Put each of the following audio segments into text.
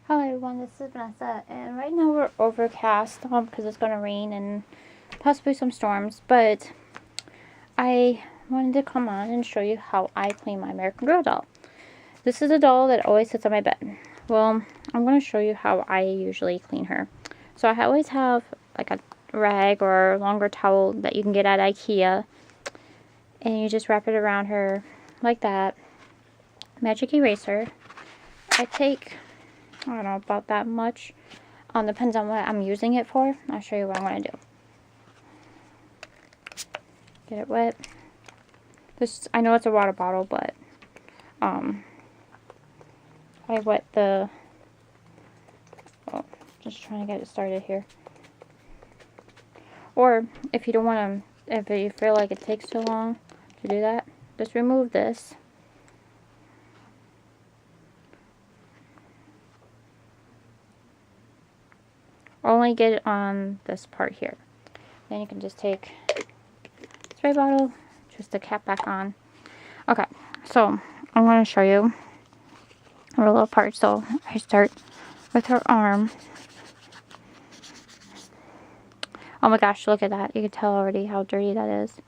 Hello everyone, this is Vanessa, and right now we're overcast because it's going to rain and possibly some storms, but I wanted to come on and show you how I clean my American Girl doll. This is a doll that always sits on my bed. Well, I'm going to show you how I usually clean her. So I always have like a rag or a longer towel that you can get at IKEA, and you just wrap it around her like that. Magic eraser. I take, I don't know, about that much. Depends on what I'm using it for. I'll show you what I'm going to do. Get it wet. This, I know it's a water bottle, but I wet the, oh, just trying to get it started here. Or if you don't want to, if you feel like it takes too long to do that, just remove this. Only get it on this part here. Then you can just take spray bottle, twist the cap back on. Okay, so I'm going to show you her little part. So I start with her arm. Oh my gosh, look at that. You can tell already how dirty that is.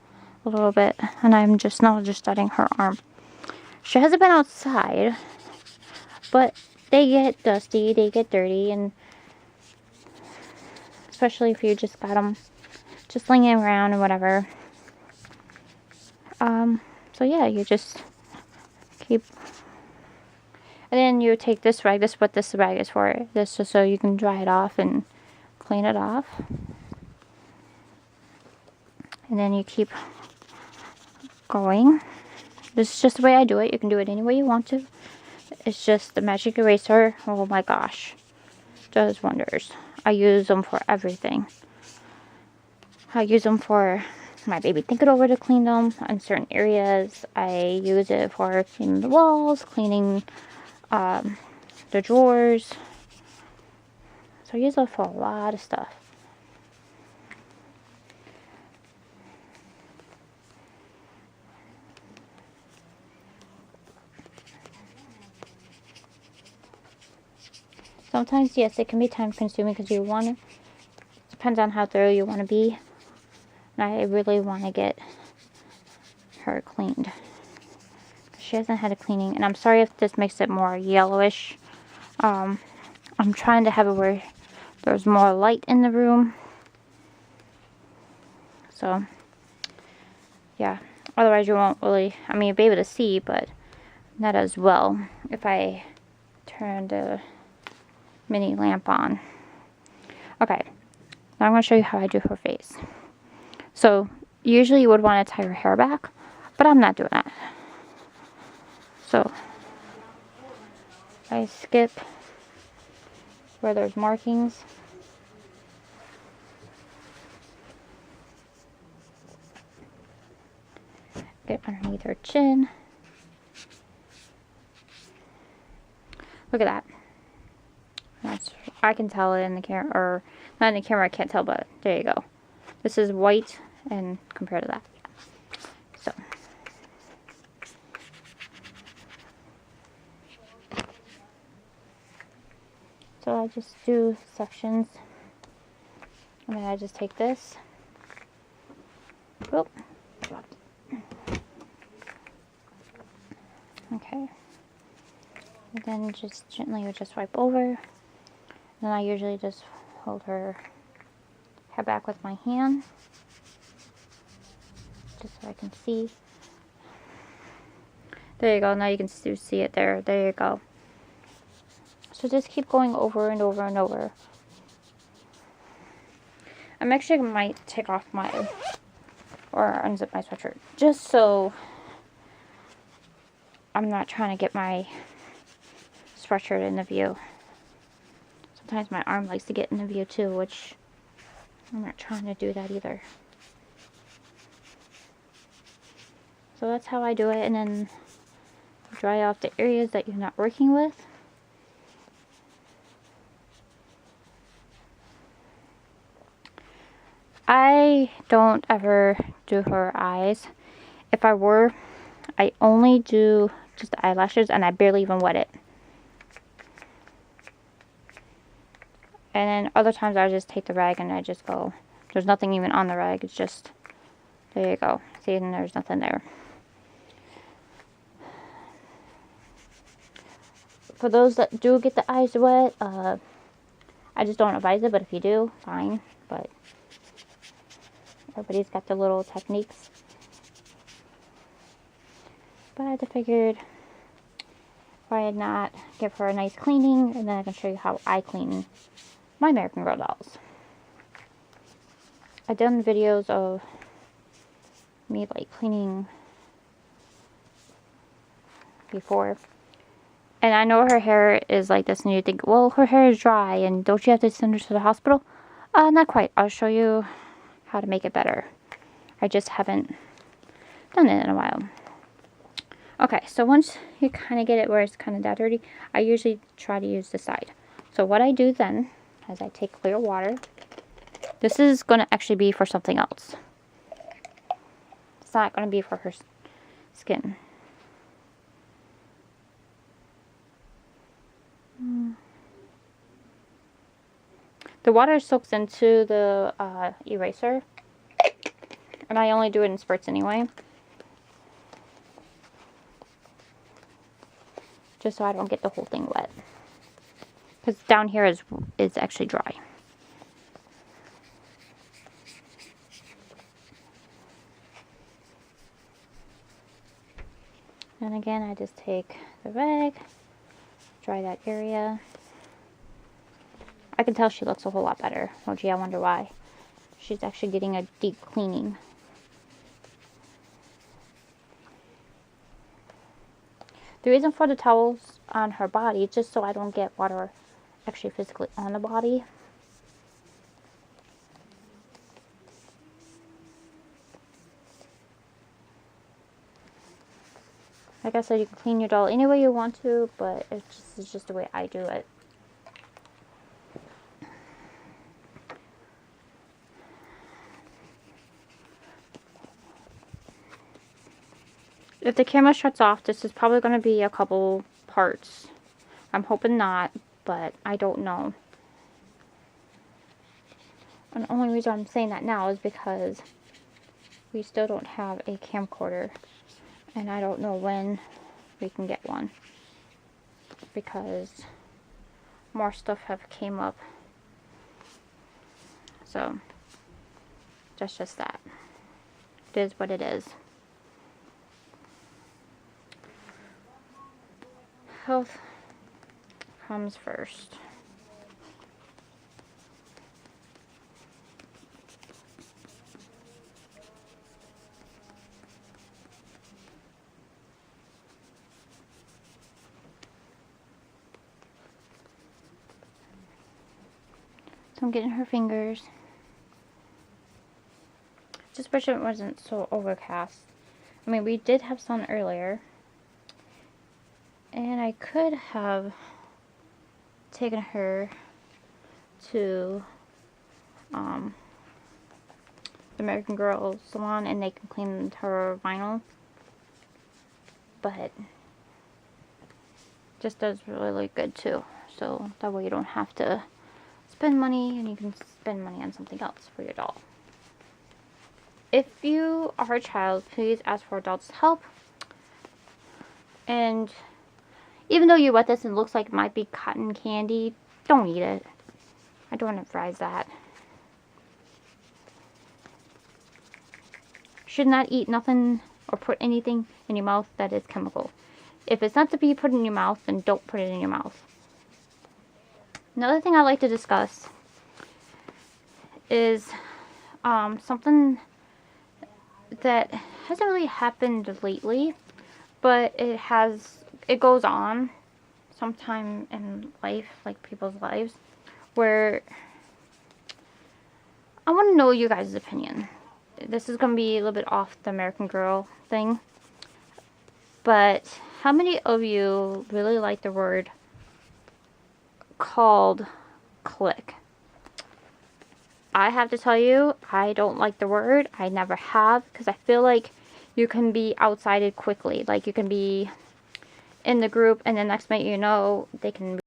A little bit. And I'm just now just studying her arm. She hasn't been outside, but they get dusty, they get dirty, and especially if you just got them just slinging around and whatever. So yeah, you just keep, and then you take this rag. This is what this rag is for. This just so you can dry it off and clean it off. And then you keep going. This is just the way I do it. You can do it any way you want to. It's just the magic eraser. Oh my gosh, does wonders. I use them for everything. I use them for my baby think it over to clean them in certain areas. I use it for cleaning the walls, cleaning the drawers. So I use it for a lot of stuff. Sometimes, yes, it can be time consuming because you want to, depends on how thorough you want to be. And I really want to get her cleaned. She hasn't had a cleaning, and I'm sorry if this makes it more yellowish. I'm trying to have it where there's more light in the room. So, yeah. Otherwise you won't really, I mean, you'll be able to see, but not as well if I turn the mini lamp on. Okay. Now I'm going to show you how I do her face. So, usually you would want to tie her hair back, but I'm not doing that. So, I skip where there's markings. Get underneath her chin. Look at that. That's, I can tell it in the camera, or not in the camera, I can't tell, but there you go. This is white and compared to that. So I just do sections, and then I just take this. Oh, dropped it. Okay. And then just gently you just wipe over. And then I usually just hold her hair back with my hand, just so I can see. There you go. Now you can still see it there. There you go. So just keep going over and over and over. I'm actually might take off my, or unzip my sweatshirt, just so I'm not trying to get my sweatshirt in the view. Sometimes my arm likes to get in the view too, which I'm not trying to do that either. So that's how I do it, and then dry off the areas that you're not working with. I don't ever do her eyes. If I were, I only do just the eyelashes, and I barely even wet it. And then other times I just take the rag and I just go, there's nothing even on the rag. It's just, there you go. See, and there's nothing there. For those that do get the eyes wet, I just don't advise it, but if you do, fine. But everybody's got their little techniques. But I just figured why not give her a nice cleaning, and then I can show you how I clean my American Girl dolls. I've done videos of me like cleaning before, and I know her hair is like this, and you think, well, her hair is dry, and don't you have to send her to the hospital? Not quite. I'll show you how to make it better. I just haven't done it in a while. Okay, so once you kind of get it where it's kind of that dirty, I usually try to use the side. So what I do then is I take clear water. This is going to actually be for something else. It's not going to be for her skin. The water soaks into the eraser, and I only do it in spurts anyway. Just so I don't get the whole thing wet. Because down here is actually dry. And again, I just take the rag, dry that area. I can tell she looks a whole lot better. Oh gee, I wonder why. She's actually getting a deep cleaning. The reason for the towels on her body is just so I don't get water actually physically on the body. Like I said, you can clean your doll any way you want to, but it's just the way I do it. If the camera shuts off, this is probably going to be a couple parts. I'm hoping not, but I don't know. And the only reason I'm saying that now is because we still don't have a camcorder. And I don't know when we can get one. Because more stuff have came up. So, that's just that. It is what it is. Health comes first. So I'm getting her fingers. Just wish it wasn't so overcast. I mean, we did have sun earlier. And I could have taken her to the American Girl salon and they can clean her vinyl. But just does really good too. So that way you don't have to spend money and you can spend money on something else for your doll. If you are a child, please ask for adults' help. And even though you wet this and it looks like it might be cotton candy, don't eat it. I don't advise that. Should not eat nothing or put anything in your mouth that is chemical. If it's not to be put in your mouth, then don't put it in your mouth. Another thing I like to discuss is something that hasn't really happened lately, but it goes on sometime in life, like people's lives, where I want to know you guys' opinion. This is going to be a little bit off the American Girl thing, but how many of you really like the word called click? I have to tell you, I don't like the word. I never have, because I feel like you can be outsided quickly. Like, you can be in the group and the next minute you know they can